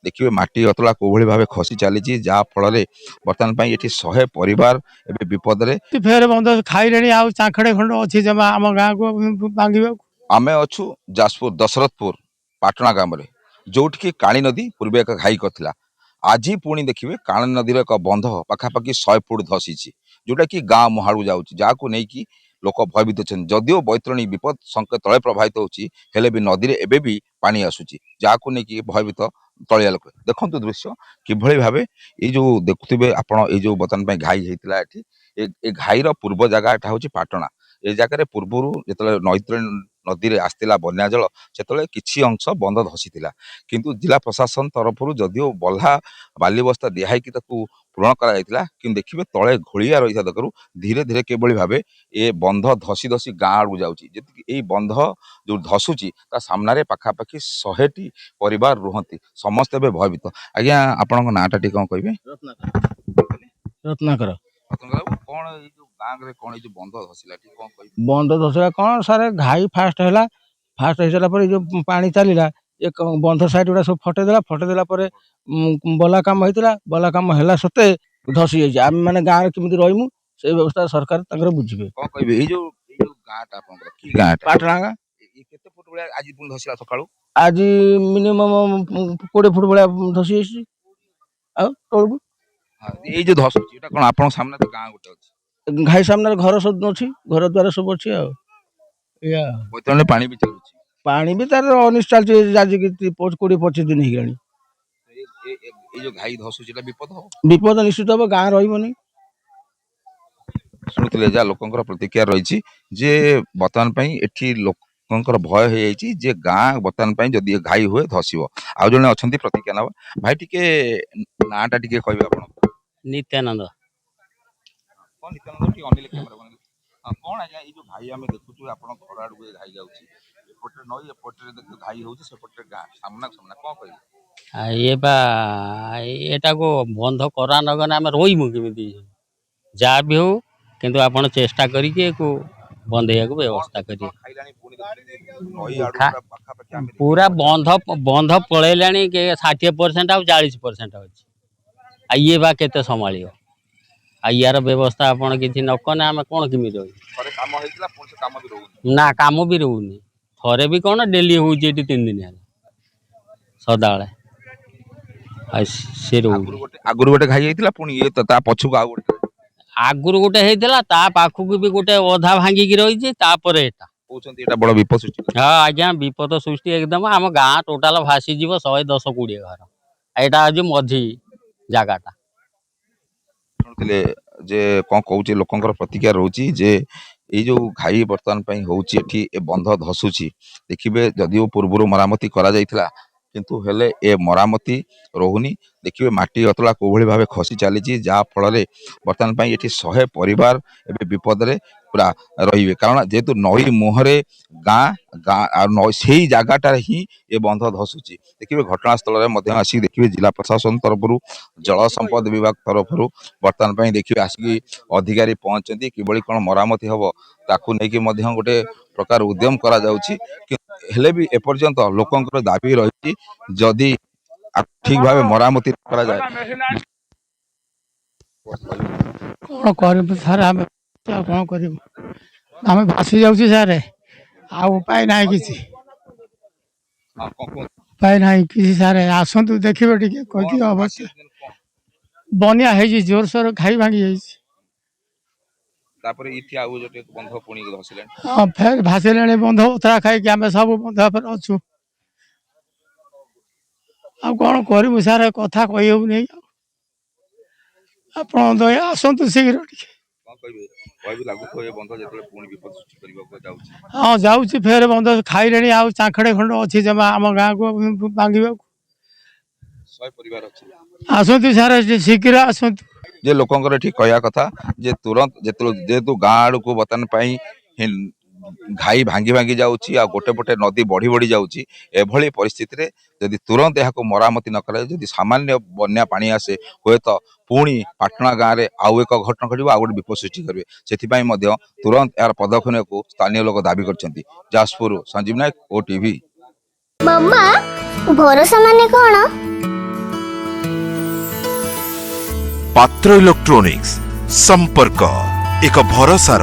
देखिए माटी अतला कोभली भाव खसी चली जहाँ फल बर्तमान ये 100 परिवार एबे विपद रे फेर बंद खाइले चाखड़े खंड अच्छी जमा आम गाँव को भांगा आमे अच्छु जाजपुर दशरथपुर पाटणा गाँव में जोटि काली नदी पूर्व एक घाई करथिला आज पुणी देखिए काली नदी एक बंध पखापाखि 100 फुट धसी जोटा कि गाँ मुहाड़ू जाऊँगी जहाँ को लेकिन लोक भयभीत अच्छा जदिओ बैतरणी विपद संकेत तले प्रभावित होले भी नदी में एबे भी पानी आसूची जहाँ को लेकिन भयभीत तलिया लोक देखु दृश्य किभली भाव ये जो देखुवे आपण ये बर्तमान घाई होता ये घाईर पूर्व जगह यहाँ हूँ पाटणा ए जगह पूर्वर जो नैतरणी नदी में आसला बन्या जल से किसी अंश बंद धसीला किंतु जिला प्रशासन तरफ जदिओ बल्हा बाली बस्ता दिहाई पूरण करा कि देखिए तले घोलिया रही देखु धीरे धीरे केवल भाव ये बंध धसी धसी गाँ आड़ जाऊँगी जी बंध जो धसुची सामने पखापाखि 100टी परिवार रुहति समस्ते भयभीत आज्ञा आपण नाटा टी कौन कहे रत्नाकर कौन गाँव कौन बंध धसला कौन कह बंद धसला कौन सारे घाई फास्ट है फास्ट हो सारा जो पानी चलला एक बंध साइड गुड़ा सब फटेदेला बला काम होता बला काम है सत्ते धसी जाइए आम मैंने गाँव में केमी रहीमु से व्यवस्था सरकार बुझे कौन कहे गाँव पाटणा गाँ केते फुट भलिया आज पुणी धसला सकाळू आज मिनिमम 20 फुट भाया धसी जाइए ये जो धसुची एटा कोन आपण सामने तो गाँ गोटे अछि घाई सामने घर सब अच्छी घर द्वार सब अच्छी बैतरणी पानी भी चलुची पानी भी तार अनिष्ट चलती आज 20-25 दिन हो ये जो घाई धसुची एटा विपद निश्चित हम गाँ रही शुणुले जहाँ लोकंर प्रतिक्रिया रही जे बर्तमान एठी लोकंर भय हो जाइए जे गाँ बर्तमान जदि घाई हुए धसब आउ जने अच्छा प्रतिक्रिया ना भाई टिके नाटा टिके कहबे आपण नित्यानंद कौन नित्यानंद टी अनिल कैमरा कौन आज्ञा ये जो घाई आम देखुଛୁ आपण घर आड़ घाई जाऊँगी एपटे नई एपटे देख घाई होउछि सेपटे गाँ सामना सामना कौन कह ये बा एटा को बंध करा नगन आम रहीमु केमिति जहाँ भी हो किंतु आपण चेष्टा करिके को बंधेया को व्यवस्था करिए पूरा बंध पलैलानी के 60% आ 40% अच्छी आ ये बा केते संभालियो आ यार व्यवस्था आपण किछि नकने आम कोन केमि रही ना काम भी रोनी थरे भी कौन डेली हो 3 दिन है सदाले से आगुर गोटे घाई होता पुणी ये ता पछुक आ गोटे आगुर गोटे होता ता पाखक भी गोटे अधा भांगिकी रही बड़ विपद सृष्टि हाँ आज्ञा विपद सृष्टि एकदम आम गाँ टोटाल भासीज 110-120 घर यहाँ हूँ मझी जगटा शुणुले जे कौन कहूँ लोकंर प्रतिक्रिया रोचे जे ये जो घाई बर्तमान होची बंध धसुची देखिए जदिओ पूर्व मरामती करा जाइथिला किंतु हेले ए मरामती रोहुनी देखिए माटी अतला कोभली भाव खसी चली जहाँ फल बर्तमान ये 100 परिवार एबे विपद रे पूरा रही कारण जेहेतु नई मुहरे गाँ गाँ से जगह ही ये बंध धसुची देखिए घटनास्थल में आसिक देखिए जिला प्रशासन तरफ जल संपद विभाग तरफ बर्तमान देखिए आसिक अधिकारी पहुंचती किभली कौन मरामती हम ताकू नहीं गोटे प्रकार उद्यम करा जाउची हेले भी एपर्यंत लोकंर दाबी रही जदि ठीक भाव मरामती करा जाए कौन कर सार आम कौन कर आम भासी जाऊँ सारे आ उपाय ना कि उपाय ना कि सार आसतु देखिए टे कह अवश्य बनिया है जोरसोर खाई भांगी हाँ फेर भासिले बंध उतरा खाई आम सब बंध पर अच्छु आ कौन करूँ सार कथा कही नहीं आप दया आसतु शीघ्र हाँ जाऊँ फेर बंध खाइले चाखड़े खंड अच्छी जमा आम गाँव को भांगा आसतु सार शीघ्र आसतु जे लोकंर ठीक कहया कथा जे तुरंत जेहेतु गाँ आड़ को बर्तमान घाई भांगी भांगी जाऊँगी आ गोटे पटे नदी बढ़ी बढ़ी जाऊँगी एभली परिस्थिति रे यदि तुरंत यहाँ मरामती न करे जदि सामान्य बन्या पानी आसे हुए तो पुणी पाटणा गाँव में आउ एक घटना घट आ गोटे विपद सृष्टि करेंगे से तुरंत यार पदक्षेप को स्थानीय लोक दाबी करछंती। जाजपुर संजीव नायक, OTV। मम्मा भरोसा माने कौन पात्र इलेक्ट्रोनिक्स संपर्क एक भरोसार